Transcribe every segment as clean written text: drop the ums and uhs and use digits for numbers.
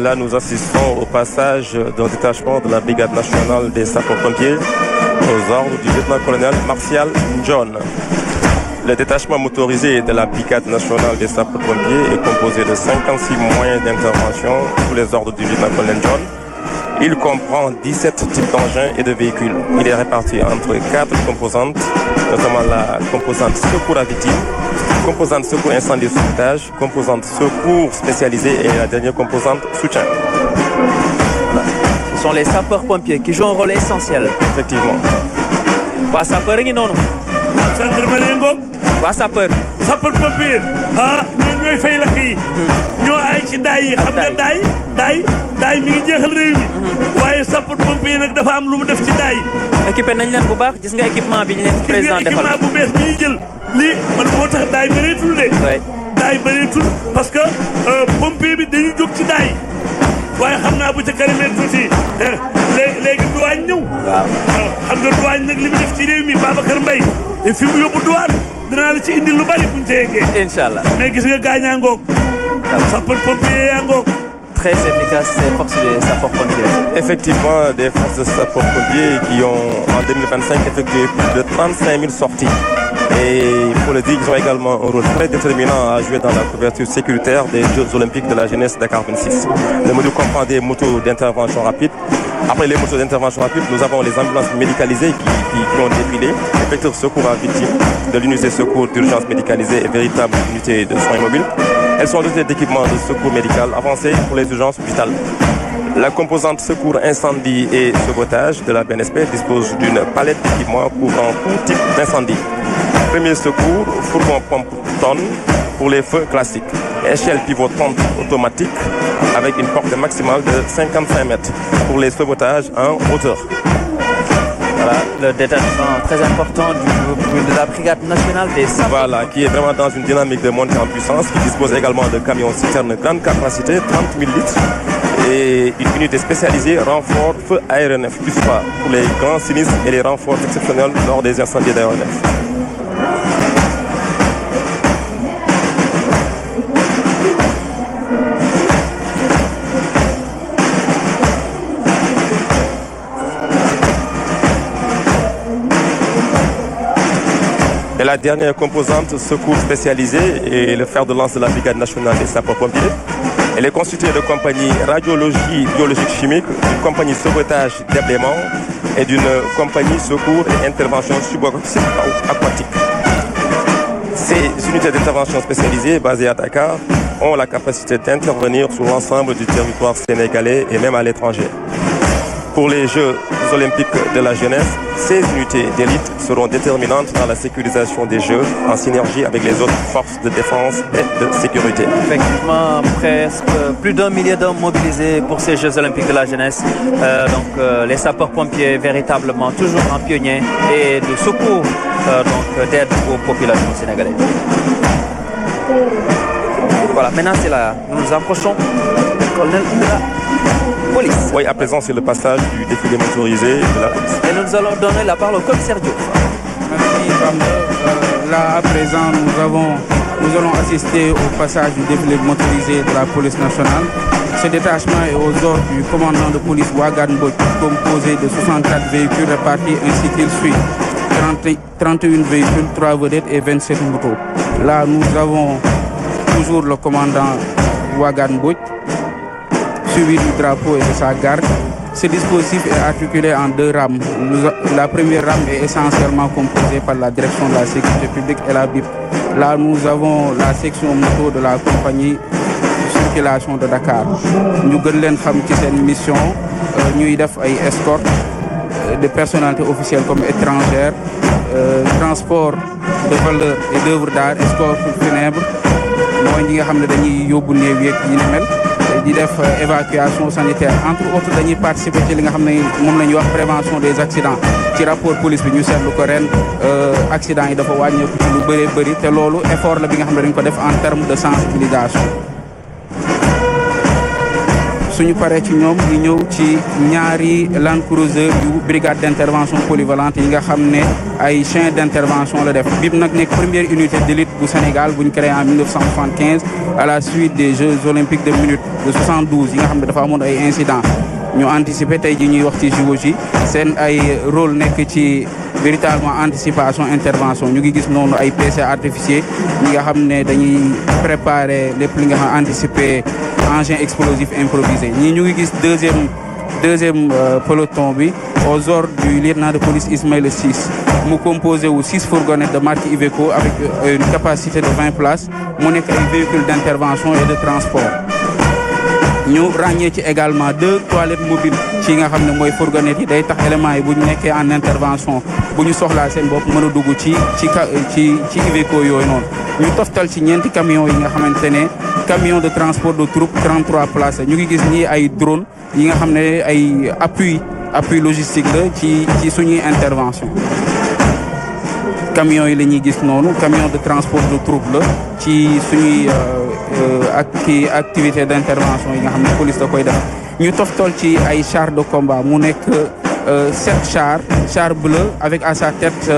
là, nous assistons au passage d'un détachement de la Brigade nationale des sapeurs-pompiers aux ordres du lieutenant-colonel Martial John. Le détachement motorisé de la Brigade nationale des sapeurs-pompiers est composé de 56 moyens d'intervention sous les ordres du lieutenant-colonel John. Il comprend 17 types d'engins et de véhicules. Il est réparti entre 4 composantes, notamment la composante secours à victimes, composante secours incendie et sauvetage, composante secours spécialisée et la dernière composante soutien. Voilà. Ce sont les sapeurs-pompiers qui jouent un rôle essentiel. Effectivement. Waa sapeur ngi noonu. Gendarmerie ngoog. Waa sapeur. Sapeur-pompier. Ah ñoom ñooy fay lakk yi. ñoo ay ci daay yi xam nga daay mi ngi jeexal réew mi. waaye sapeur-pompier nag dafa am lu mu def ci daay yi. équipé nañ leen bu baax gis nga équipement bi ñu leen président defal. équipement bu bees bi ñuy jël lii man moo tax daay bëreetul de. daay bëreetul parce que pompier bi dañuy jóg ci daay. waaye xam naa bu ca kanamee tuuti léegi douane ñëw. waaw xam nga douane nag li mu def ci réew mi Babacar Mbaye fi mu yóbbu douane dinaa la ci indi lu bari buñ ca yeggee. incha allah mais gis nga gaañaa ngoog. sapeur-pompier yaa ngoog. Très efficace, ces forces de sapeurs-pompiers. Effectivement, des forces de sapeurs-pompiers qui ont en 2025 effectué plus de 35 000 sorties. Et il faut le dire, ils ont également un rôle très déterminant à jouer dans la couverture sécuritaire des Jeux Olympiques de la jeunesse Dakar 26. Le module comprend des motos d'intervention rapide. Après les motos d'intervention rapide, nous avons les ambulances médicalisées qui ont défilé, effectuent secours à victimes de l'unité de secours d'urgence médicalisée et véritable unité de soins mobiles. Elles sont dotées d'équipements de secours médical avancés pour les urgences vitales. La composante secours incendie et sauvetage de la BNSP dispose d'une palette d'équipements couvrant tout type d'incendie. Premier secours, fourgon pompe tonne pour les feux classiques. Échelle pivotante automatique avec une portée maximale de 55 mètres pour les sauvetages en hauteur. Voilà, le détachement très important de la Brigade nationale des sapeurs. Voilà, qui est vraiment dans une dynamique de montée en puissance, qui dispose également de camions citernes grande capacité, 30 000 litres, et une unité spécialisée renfort feu aéronef, plus pas pour les grands sinistres et les renforts exceptionnels lors des incendies d'aéronef. Et la dernière composante, secours spécialisé, et le fer de lance de la Brigade nationale des sapeurs-pompiers. Elle est constituée de compagnies radiologie biologique chimique, d'une compagnie sauvetage déblaiement et d'une compagnie secours et intervention subaquatique. Ces unités d'intervention spécialisées basées à Dakar ont la capacité d'intervenir sur l'ensemble du territoire sénégalais et même à l'étranger. Pour les Jeux olympiques de la jeunesse, ces unités d'élite seront déterminantes dans la sécurisation des Jeux en synergie avec les autres forces de défense et de sécurité. Effectivement, presque plus d'1 millier d'hommes mobilisés pour ces Jeux olympiques de la jeunesse. Les sapeurs-pompiers véritablement toujours en pionnier et de secours, d'aide aux populations sénégalaises. Voilà, maintenant c'est là, nous nous approchons du colonel de la police. Oui, à présent c'est le passage du défilé motorisé de la police. Et nous allons donner la parole au commissaire Diop. Merci Bamba. Là à présent nous allons assister au passage du défilé motorisé de la police nationale. Ce détachement est aux ordres du commandant de police Ouagane Mbodj, composé de 64 véhicules répartis ainsi qu'il suit. 31 véhicules, 3 vedettes et 27 motos. Là nous avons toujours le commandant Ouagane Mbodj, suivi du drapeau et de sa garde. Ce dispositif est articulé en 2 rames. La première rame est essentiellement composée par la direction de la sécurité publique et la BIP. Là, nous avons la section moto de la compagnie de circulation de Dakar. Nous avons une mission, nous avons une escorte de personnalités officielles comme étrangères, transport de valeurs et d'œuvres d'art, escorte funèbre. Nous avons di def évacuation sanitaire entre autres dañuy participer ci li nga xam ne moom la ñuy wax prévention des accidents ci rapport police bi ñu seetlu ko ren accident yi dafa wàññeeku ci lu bëree bëri te loolu effort la bi nga xam ne dañ ko def en terme de sensibilisation suñu paree ci ñoom ñu ñëw ci ñaari Land Cruiser yu brigade d'intervention polyvalente yi nga xam ne ay chien d'intervention la def bib nag nekk première unité d'élite bu Sénégal bu ñu créé en 1975 à la suite des Jeux olympiques de minute de 72 yi nga xam ne dafa amoon ay incidents ñu anticiper tey ji ñuy wax ci JOJ seen ay rôle nekk ci véritablement anticipation intervention ñu ngi gis noonu ay PC artificiels ñi nga xam ne dañuy préparer lépp li nga xam anticiper engin explosif improvisé ñii ñu ngi gis deuxième peloton bi aux ordres du lieutenant de police Ismaïla Ciss mu composé wu 6 fourgonnettes de marque Iveco avec une capacité de 20 places mu nekk ay véhicules d'intervention et de transport ñu ràññee ci également 2 toilettes mobiles ci nga xam ne mooy fourgonnettes yi day tax éléments yi bu ñu nekkee en intervention bu ñu soxlaa seen bopp mën a dugg ci Iveco yooyu noonu ñu toftal ci ñeenti camions yi nga xamante ne camion de transport de troupe 33 places ñu ngi gis nii ay drone yi nga xam ne ay appui logistique la ci suñuy intervention camions yi la ñuy gis noonu camion de transport de troupe la ci suñuy activité d'intervention yi nga xam ne police da koy def ñu toftal ci ay chars de combat mu nekk 7 chars bleus avec à sa tête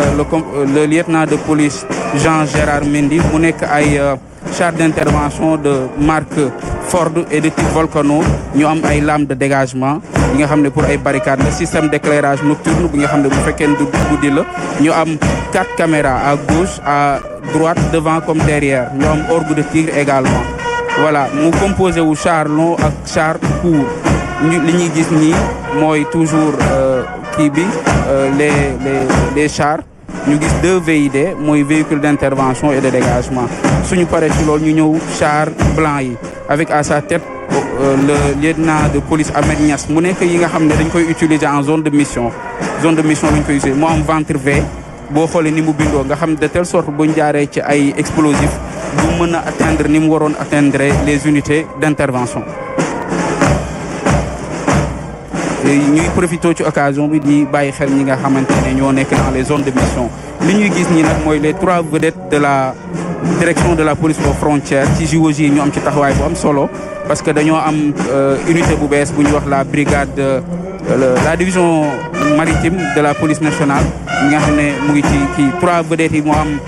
le lieutenant de police Jean-Gérard Mendy mu nekk ay chars d'intervention de marque Ford et de type Volcano ñu am ay lames de dégagement yi nga xam ne pour ay barricades le système d'éclairage nocturne bi nga xam ne bu fekkee ne du guddi la ñu am 4 caméras à gauche à droite devant comme derrière ñu am orgue de tigre également voilà mu composé wu char long ak char court li ñuy gis nii mooy toujours kii bi les chars ñu gis 2 VID mooy véhicule d'intervention et de dégagement suñu paree ci loolu ñu ñëw char blanc yi avec à sa tête le lieutenant de police Ahmed Niass mu nekk yi nga xam ne dañ koy utiliser en zone de mission lañ koy utiliser moo am ventre V boo xoolee ni mu bindoo nga xam de telle sorte buñ jaaree ci ay explosifs bu mën a atteindre ni mu waroon atteindre les unités d'intervention. ñuy profité ci occasion bi di bàyyi xel ñi nga xamante ne ñoo nekk dans les zones de mission li ñuy gis ñi nag mooy les 3 vedettes de la direction de la police aux frontières ci JOJ ñu am ci taxawaay bu am solo parce que dañoo am unité bu bees bu ñuy wax la brigade la division maritime de la police nationale ñi nga xam ne mu ngi ci 3 vedettes yi moo am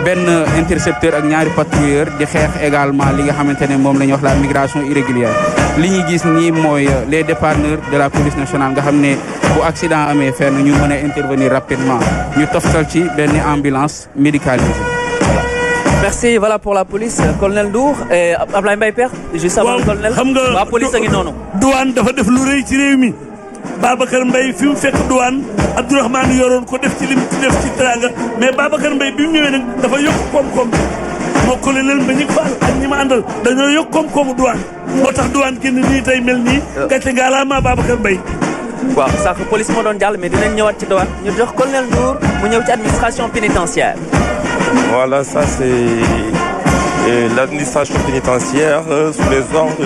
benn intercepteur ak ñaari patrouilleur di xeex également li nga xamante ne moom la ñuy wax la migration irrégulière li ñuy gis nii mooy les dépanneurs de la police nationale nga xam ne bu accident amee fenn ñu mën a intervenir rapidement ñu toftal ci benn ambulance médicalisée. Merci, voilà pour la police, colonel Ndour et Ablaye Mbaye Pekh juste avant le colonel. xam nga waa police a ngi noonu. douane dafa def lu rëy ci réew mi Babacar Mbaye fi mu fekk douane Abdourahmane yoroon ko def ci lim ci def ci teranga mais Babacar Mbaye bi mu ñëwee nag dafa yokk koom-koom moo colonel Mbagnick Fall ak ñi ma àndal dañoo yokk koom-koomu douane moo tax douane génn nii tey mel nii gàcce ngaalaama Babacar Mbaye. waaw sànq police moo doon jàll mais dinañ ñëwaat ci douane ñu jox colonel Ndour mu ñëw ci administration pénitentiaire. Voilà, ça c'est l'administration pénitentiaire sous les ordres